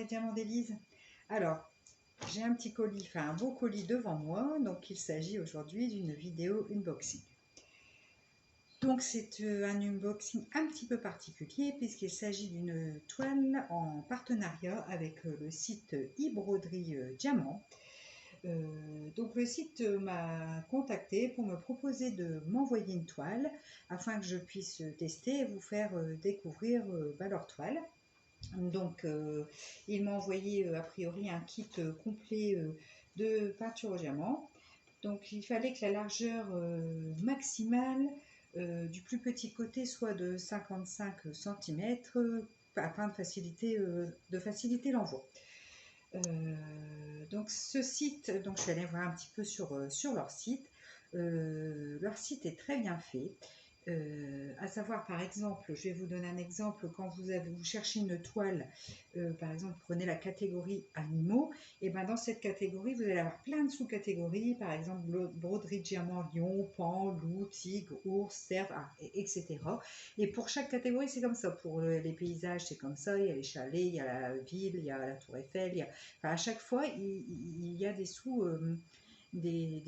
Diamants d'Élise. Alors, j'ai un petit colis, enfin un beau colis devant moi, donc il s'agit aujourd'hui d'une vidéo unboxing. Donc c'est un unboxing un petit peu particulier puisqu'il s'agit d'une toile en partenariat avec le site e-broderie Diamant. Donc le site m'a contacté pour me proposer de m'envoyer une toile afin que je puisse tester et vous faire découvrir leur toile. Donc il m'a envoyé a priori un kit complet de peinture au diamant. Donc il fallait que la largeur maximale du plus petit côté soit de 55 cm afin de faciliter l'envoi. Donc ce site, donc je suis allée voir un petit peu sur leur site. Leur site est très bien fait. À savoir par exemple, je vais vous donner un exemple, quand vous cherchez une toile, par exemple prenez la catégorie animaux, et ben dans cette catégorie vous allez avoir plein de sous-catégories, par exemple broderie diamant, lion, pan, loup, tigre, ours, cerf, etc. Et pour chaque catégorie c'est comme ça, pour les paysages c'est comme ça, il y a les chalets, il y a la ville, il y a la tour Eiffel, enfin, à chaque fois il y a des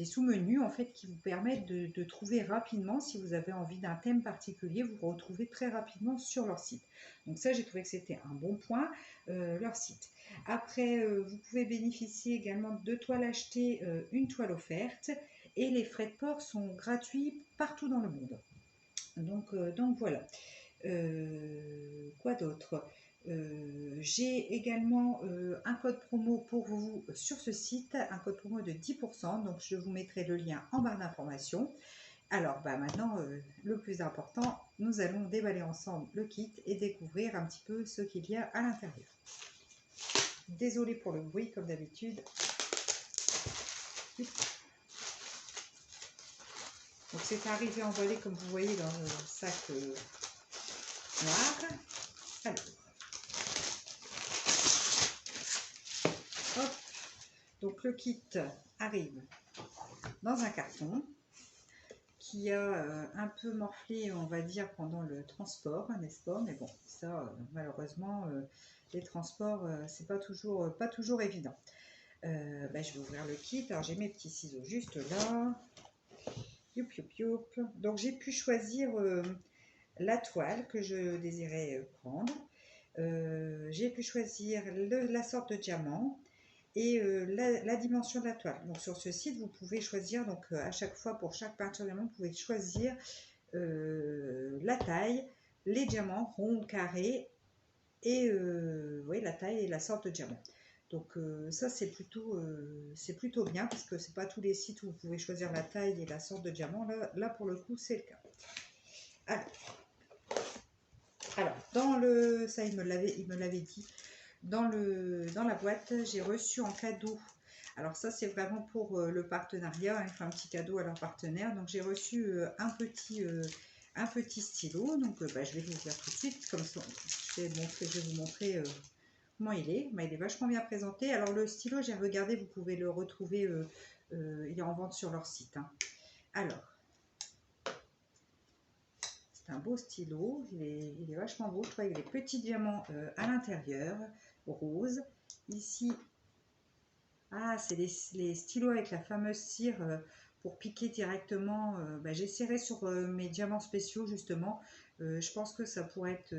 sous-menus en fait qui vous permettent de trouver rapidement, si vous avez envie d'un thème particulier, vous retrouvez très rapidement sur leur site. Donc ça, j'ai trouvé que c'était un bon point, leur site. Après, vous pouvez bénéficier également de toiles achetées, une toile offerte, et les frais de port sont gratuits partout dans le monde. Donc voilà. Quoi d'autre? J'ai également un code promo pour vous sur ce site, un code promo de 10%, donc je vous mettrai le lien en barre d'information. Alors maintenant, le plus important, nous allons déballer ensemble le kit et découvrir un petit peu ce qu'il y a à l'intérieur. Désolée pour le bruit comme d'habitude. Donc c'est arrivé emballé comme vous voyez dans le sac noir. Alors, hop. Donc le kit arrive dans un carton qui a un peu morflé, on va dire, pendant le transport, n'est-ce pas? Mais bon, ça, malheureusement, les transports, c'est pas toujours évident. Je vais ouvrir le kit. Alors j'ai mes petits ciseaux juste là. Youp, youp, youp. Donc j'ai pu choisir la toile que je désirais prendre. J'ai pu choisir la sorte de diamant et la dimension de la toile. Donc sur ce site, vous pouvez choisir, donc à chaque fois pour chaque peinture diamant, vous pouvez choisir la taille, les diamants ronds, carrés, et oui, la taille et la sorte de diamant. Donc ça c'est plutôt bien, parce que c'est pas tous les sites où vous pouvez choisir la taille et la sorte de diamant. Là pour le coup c'est le cas. Alors ça il me l'avait dit. Dans la boîte, j'ai reçu en cadeau. Alors ça, c'est vraiment pour le partenariat, ils font un petit cadeau à leur partenaire. Donc j'ai reçu un petit stylo. Donc je vais l'ouvrir tout de suite. Comme ça, je vais vous montrer comment il est. Il est vachement bien présenté. Alors le stylo, j'ai regardé, vous pouvez le retrouver, il est en vente sur leur site. Hein. Alors, c'est un beau stylo. Il est vachement beau. Je vois, il y a des petits diamants à l'intérieur, rose. Ici, c'est les stylos avec la fameuse cire pour piquer directement. J'essaierai sur mes diamants spéciaux justement. Je pense que ça pourrait être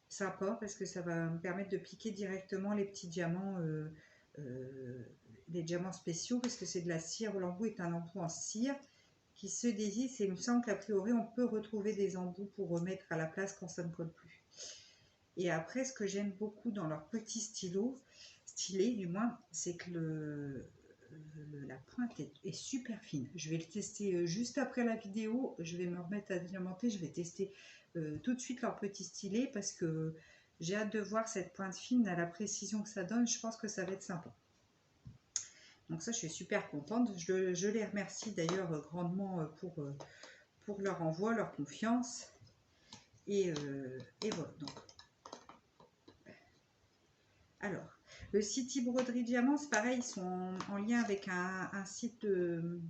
sympa parce que ça va me permettre de piquer directement les petits diamants, les diamants spéciaux, parce que c'est de la cire. L'embout est un embout en cire qui se désisse, et il me semble qu'a priori on peut retrouver des embouts pour remettre à la place quand ça ne colle plus. Et après, ce que j'aime beaucoup dans leur petit stylo, stylé du moins, c'est que la pointe est super fine. Je vais le tester juste après la vidéo. Je vais me remettre à diamanter. Je vais tester tout de suite leur petit stylet parce que j'ai hâte de voir cette pointe fine à la précision que ça donne. Je pense que ça va être sympa. Donc ça, je suis super contente. Je les remercie d'ailleurs grandement pour leur envoi, leur confiance. Et voilà. Donc, alors, le site e-broderie Diamant, c'est pareil, ils sont en lien avec un site de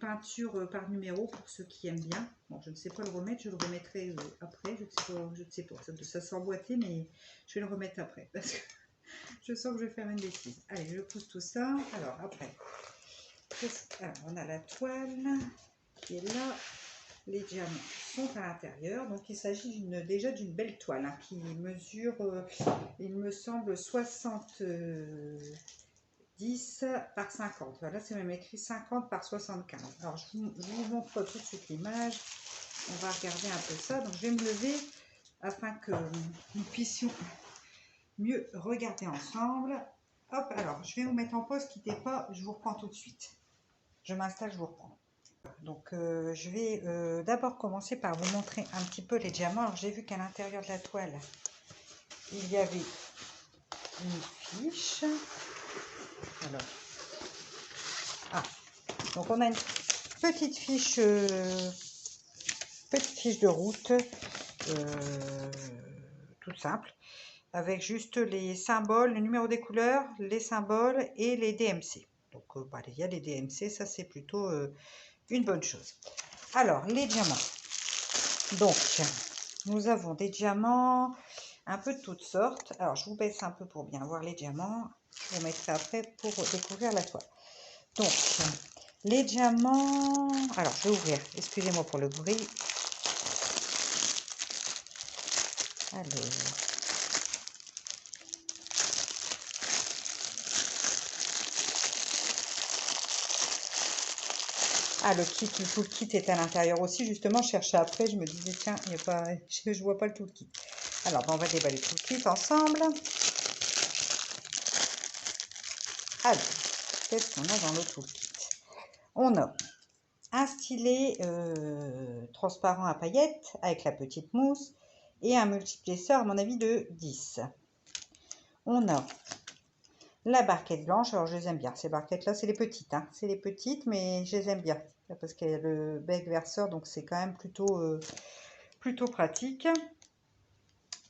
peinture par numéro pour ceux qui aiment bien. Bon, je ne sais pas le remettre, je le remettrai après, je ne sais pas, ça s'est emboîté, mais je vais le remettre après. Parce que Je sens que je vais faire une bêtise. Allez, je pousse tout ça. Alors, après, alors, on a la toile qui est là. Les diamants sont à l'intérieur. Donc, il s'agit déjà d'une belle toile hein, qui mesure, il me semble, 70 par 50. Voilà, c'est même écrit 50 par 75. Alors, je vous montre tout de suite l'image. On va regarder un peu ça. Donc, je vais me lever afin que nous puissions mieux regarder ensemble. Hop, alors, je vais vous mettre en pause, quittez pas, je vous reprends tout de suite. Je m'installe, je vous reprends. Donc, je vais d'abord commencer par vous montrer un petit peu les diamants. Alors, j'ai vu qu'à l'intérieur de la toile, il y avait une fiche. Alors, donc on a une petite fiche de route, toute simple, avec juste les symboles, le numéro des couleurs, les symboles et les DMC. Donc, il y a les DMC, ça c'est plutôt une bonne chose. Alors, les diamants. Donc, nous avons des diamants un peu de toutes sortes. Alors, je vous baisse un peu pour bien voir les diamants. Je vous mettrai après pour découvrir la toile. Donc, les diamants... Alors, je vais ouvrir. Excusez-moi pour le bruit. Alors... Ah, tout le kit est à l'intérieur aussi. Justement, je cherchais après. Je me disais, tiens, il y a pas, je vois pas le tout le kit. Alors, on va déballer tout le kit ensemble. Alors, qu'est-ce qu'on a dans le tout le kit? On a un stylet transparent à paillettes avec la petite mousse et un multiplesseur, à mon avis, de 10. On a la barquette blanche. Alors, je les aime bien. Ces barquettes-là, c'est les petites. Hein. C'est les petites, mais je les aime bien. Parce qu'il y a le bec verseur, donc c'est quand même plutôt pratique.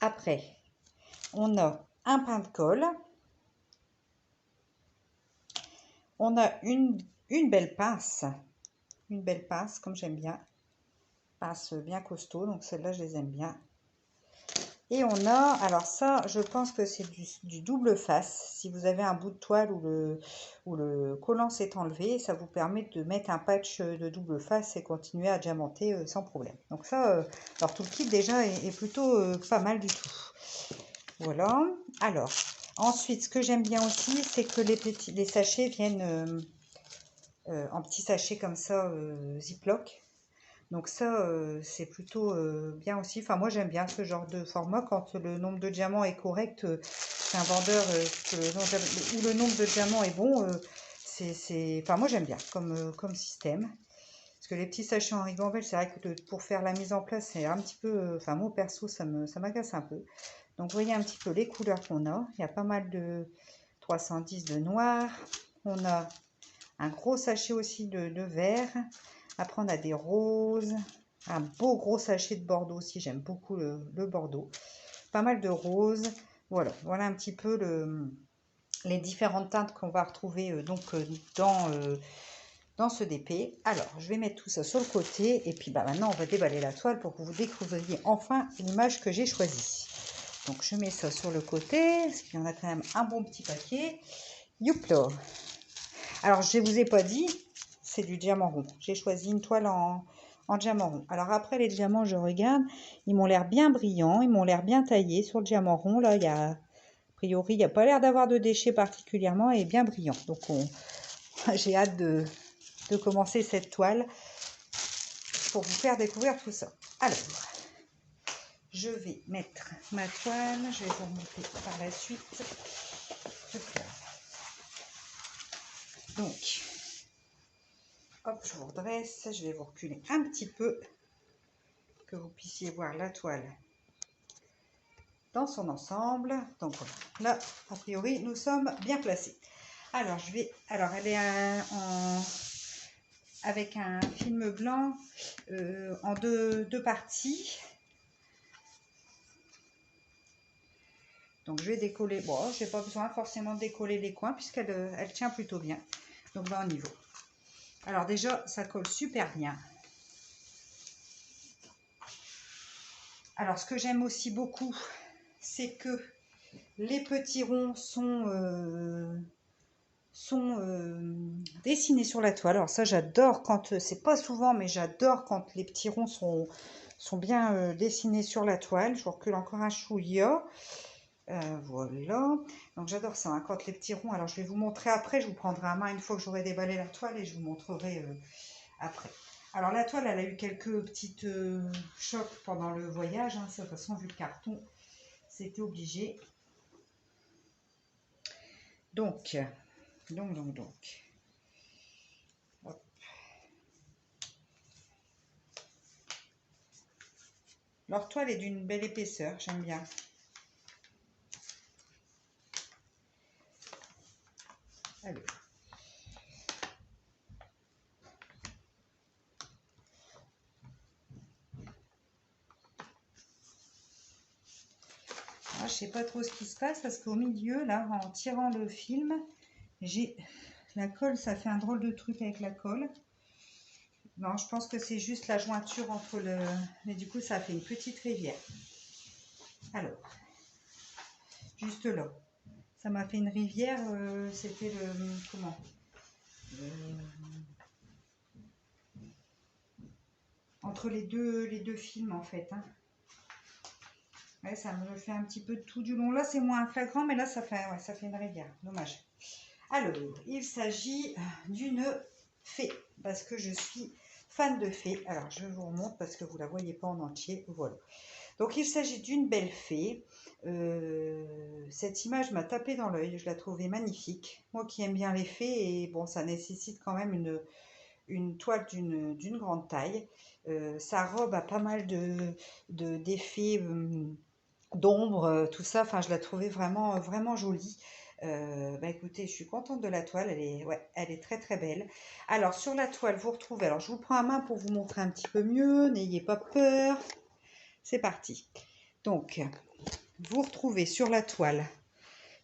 Après, on a un pain de colle. On a une belle pince. Une belle pince, comme j'aime bien. Pince bien costaud, donc celle-là, je les aime bien. Et on a, alors ça, je pense que c'est du double face. Si vous avez un bout de toile où le collant s'est enlevé, ça vous permet de mettre un patch de double face et continuer à diamanter sans problème. Donc ça, alors tout le kit déjà est plutôt pas mal du tout. Voilà. Alors, ensuite, ce que j'aime bien aussi, c'est que les sachets viennent en petits sachets comme ça, Ziploc. Donc ça, c'est plutôt bien aussi. Enfin, moi, j'aime bien ce genre de format. Quand le nombre de diamants est correct, c'est un vendeur où le nombre de diamants est bon. Enfin, moi, j'aime bien comme système. Parce que les petits sachets en ribambelle, c'est vrai que pour faire la mise en place, c'est un petit peu... Enfin, moi, perso, ça m'agace un peu. Donc, vous voyez un petit peu les couleurs qu'on a. Il y a pas mal de 310 de noir. On a un gros sachet aussi de vert. Après, on a des roses, un beau gros sachet de bordeaux aussi, j'aime beaucoup le bordeaux. Pas mal de roses, voilà un petit peu les différentes teintes qu'on va retrouver dans ce DP. Alors, je vais mettre tout ça sur le côté et puis maintenant, on va déballer la toile pour que vous découvriez enfin l'image que j'ai choisie. Donc, je mets ça sur le côté, parce qu'il y en a quand même un bon petit paquet. Youpla! Alors, je ne vous ai pas dit, c'est du diamant rond. J'ai choisi une toile en diamant rond. Alors après, les diamants, je regarde, ils m'ont l'air bien brillants, ils m'ont l'air bien taillés sur le diamant rond. Là, a priori, il n'y a pas l'air d'avoir de déchets particulièrement et bien brillant. Donc, j'ai hâte de commencer cette toile pour vous faire découvrir tout ça. Alors, je vais mettre ma toile, je vais vous remonter par la suite. Donc, hop, je vous redresse, je vais vous reculer un petit peu, que vous puissiez voir la toile dans son ensemble. Donc voilà, là, a priori, nous sommes bien placés. Alors, elle est avec un film blanc en deux parties. Donc, je vais décoller. Bon, je n'ai pas besoin forcément de décoller les coins puisqu'elle elle tient plutôt bien. Donc là, au niveau. Alors déjà, ça colle super bien. Alors, ce que j'aime aussi beaucoup, c'est que Les petits ronds sont dessinés sur la toile. Alors ça, j'adore quand, c'est pas souvent, mais j'adore quand les petits ronds sont bien dessinés sur la toile. Je recule encore un chouïa. Voilà, donc j'adore ça, hein, quand les petits ronds. Alors je vais vous montrer après, je vous prendrai à main une fois que j'aurai déballé la toile et je vous montrerai après. Alors la toile, elle a eu quelques petites chocs pendant le voyage, hein. Ça, de toute façon, vu le carton, c'était obligé. Donc. Hop. Leur toile est d'une belle épaisseur, j'aime bien. Allez. Je sais pas trop ce qui se passe parce qu'au milieu, là, en tirant le film, j'ai la colle, ça fait un drôle de truc avec la colle. Non, je pense que c'est juste la jointure entre le... Mais du coup, ça a fait une petite rivière. Alors, juste là. Ça m'a fait une rivière, c'était le... Comment entre les deux films, en fait. Hein. Ouais, ça me fait un petit peu de tout du long. Là, c'est moins flagrant, mais là, ça fait une rivière. Dommage. Alors, il s'agit d'une fée, parce que je suis fan de fée. Alors, je vous remonte parce que vous ne la voyez pas en entier. Voilà. Donc, il s'agit d'une belle fée. Cette image m'a tapé dans l'œil. Je la trouvais magnifique. Moi qui aime bien les fées, et bon, ça nécessite quand même une toile d'une grande taille. Sa robe a pas mal d'effets d'ombre, tout ça. Enfin, je la trouvais vraiment, vraiment jolie. Écoutez, je suis contente de la toile, elle est très très belle. Alors sur la toile, vous retrouvez, alors je vous prends à main pour vous montrer un petit peu mieux, n'ayez pas peur, c'est parti. Donc, vous retrouvez sur la toile,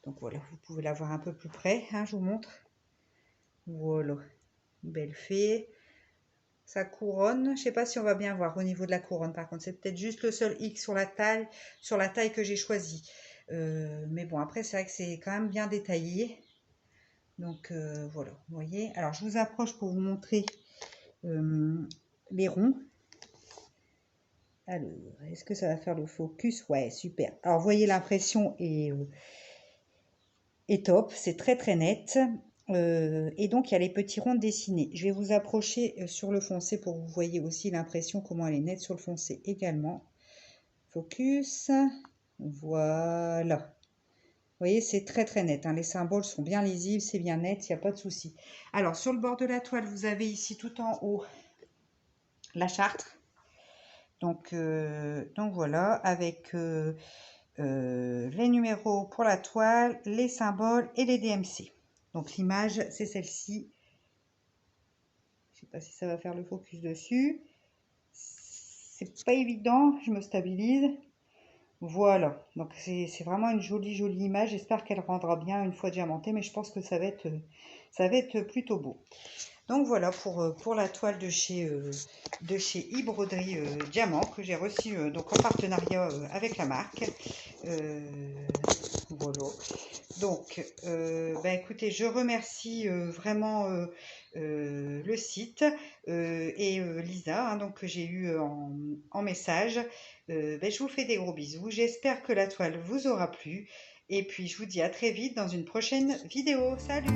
donc voilà, vous pouvez la voir un peu plus près, hein, je vous montre. Voilà, belle fée. Sa couronne, je ne sais pas si on va bien voir au niveau de la couronne, par contre, c'est peut-être juste le seul X sur la taille que j'ai choisie. Mais bon, après, c'est vrai que c'est quand même bien détaillé. Donc, voilà, vous voyez. Alors, je vous approche pour vous montrer les ronds. Alors, est-ce que ça va faire le focus? Ouais, super. Alors, vous voyez, l'impression est top. C'est très, très net. Et donc, il y a les petits ronds dessinés. Je vais vous approcher sur le foncé pour que vous voyez aussi l'impression, comment elle est nette sur le foncé également. Focus. Voilà. Vous voyez, c'est très très net. Hein. Les symboles sont bien lisibles, c'est bien net, il n'y a pas de souci. Alors, sur le bord de la toile, vous avez ici tout en haut la charte. Donc voilà, avec les numéros pour la toile, les symboles et les DMC. Donc l'image, c'est celle-ci. Je ne sais pas si ça va faire le focus dessus. C'est pas évident, je me stabilise. Voilà, donc c'est vraiment une jolie image. J'espère qu'elle rendra bien une fois diamantée, mais je pense que ça va être plutôt beau. Donc voilà pour la toile de chez e-Broderie Diamant que j'ai reçue donc en partenariat avec la marque. Voilà. Donc, écoutez, je remercie vraiment le site et Lisa, hein, donc, que j'ai eu en message. Je vous fais des gros bisous. J'espère que la toile vous aura plu. Et puis, je vous dis à très vite dans une prochaine vidéo. Salut!